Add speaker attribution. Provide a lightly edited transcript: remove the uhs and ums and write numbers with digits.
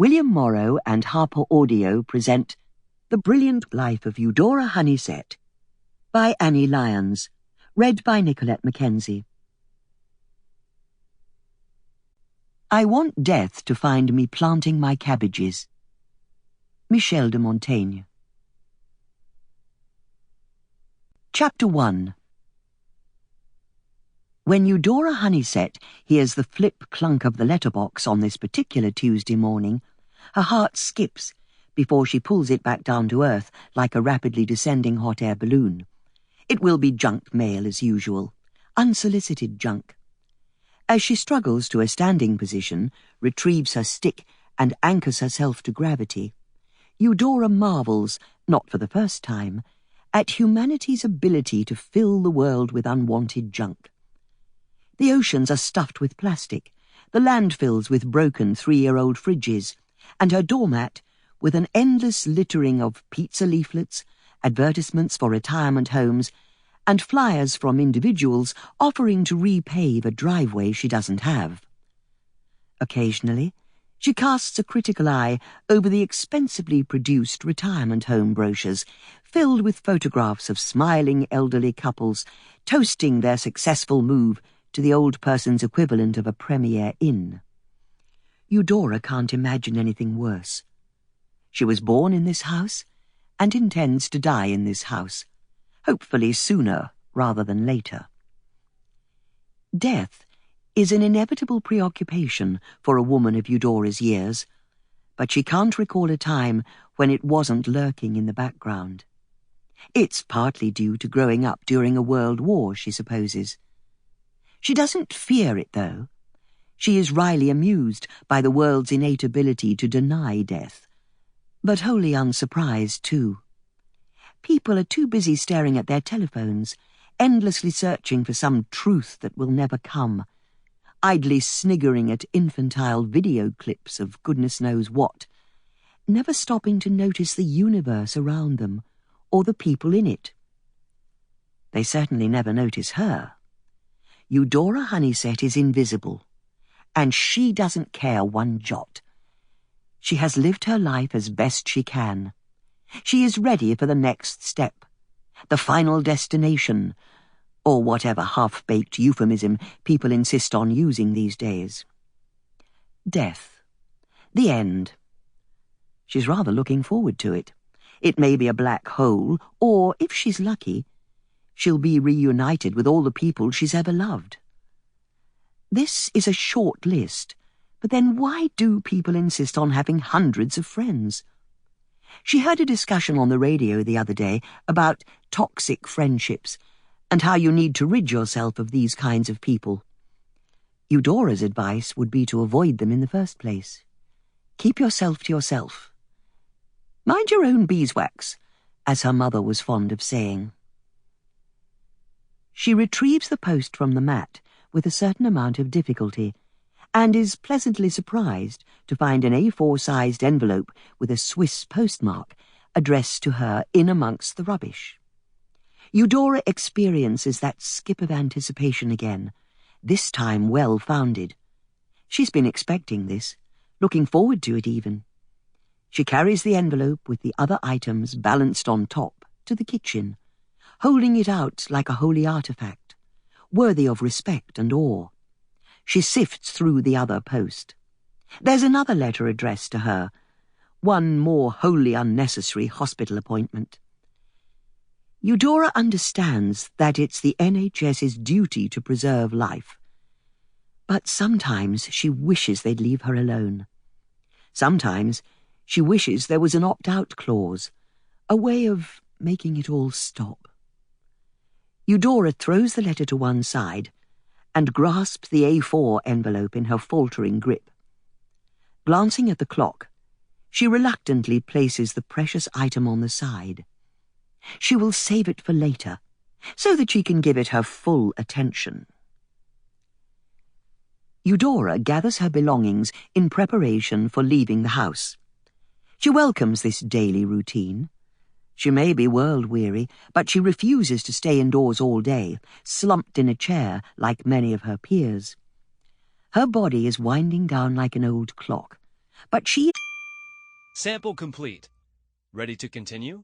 Speaker 1: William Morrow and HarperAudio present The Brilliant Life of Eudora Honeysett by Annie Lyons, read by Nicolette Mckenzie. I want death to find me planting my cabbages. Michel de Montaigne. Chapter 1. When Eudora Honeysett hears the flip-clunk of the letterbox on this particular Tuesday morning, her heart skips before she pulls it back down to earth like a rapidly descending hot air balloon. It will be junk mail as usual, unsolicited junk. As she struggles to a standing position, retrieves her stick, and anchors herself to gravity, Eudora marvels, not for the first time, at humanity's ability to fill the world with unwanted junk. The oceans are stuffed with plastic, the landfills with broken 3-year-old fridges, and her doormat with an endless littering of pizza leaflets, advertisements for retirement homes, and flyers from individuals offering to repave a driveway she doesn't have. Occasionally, she casts a critical eye over the expensively produced retirement home brochures, filled with photographs of smiling elderly couples toasting their successful move to the old person's equivalent of a Premier Inn. Eudora can't imagine anything worse. She was born in this house and intends to die in this house, hopefully sooner rather than later. Death is an inevitable preoccupation for a woman of Eudora's years, but she can't recall a time when it wasn't lurking in the background. It's partly due to growing up during a world war, she supposes. She doesn't fear it, though. She is wryly amused by the world's innate ability to deny death, but wholly unsurprised, too. People are too busy staring at their telephones, endlessly searching for some truth that will never come, idly sniggering at infantile video clips of goodness knows what, never stopping to notice the universe around them or the people in it. They certainly never notice her. Eudora Honeysett is invisible, and she doesn't care one jot. She has lived her life as best she can. She is ready for the next step, the final destination, or whatever half-baked euphemism people insist on using these days. Death. The end. She's rather looking forward to it. It may be a black hole, or, if she's lucky, she'll be reunited with all the people she's ever loved. This is a short list, but then why do people insist on having hundreds of friends? She heard a discussion on the radio the other day about toxic friendships and how you need to rid yourself of these kinds of people. Eudora's advice would be to avoid them in the first place. Keep yourself to yourself. Mind your own beeswax, as her mother was fond of saying. She retrieves the post from the mat with a certain amount of difficulty, and is pleasantly surprised to find an A4-sized envelope with a Swiss postmark addressed to her in amongst the rubbish. Eudora experiences that skip of anticipation again, this time well-founded. She's been expecting this, looking forward to it even. She carries the envelope with the other items balanced on top to the kitchen, holding it out like a holy artifact, worthy of respect and awe. She sifts through the other post. There's another letter addressed to her, one more wholly unnecessary hospital appointment. Eudora understands that it's the NHS's duty to preserve life, but sometimes she wishes they'd leave her alone. Sometimes she wishes there was an opt-out clause, a way of making it all stop. Eudora throws the letter to one side and grasps the A4 envelope in her faltering grip. Glancing at the clock, she reluctantly places the precious item on the side. She will save it for later, so that she can give it her full attention. Eudora gathers her belongings in preparation for leaving the house. She welcomes this daily routine. She may be world-weary, but she refuses to stay indoors all day, slumped in a chair like many of her peers. Her body is winding down like an old clock, but she
Speaker 2: Sample complete. Ready to continue?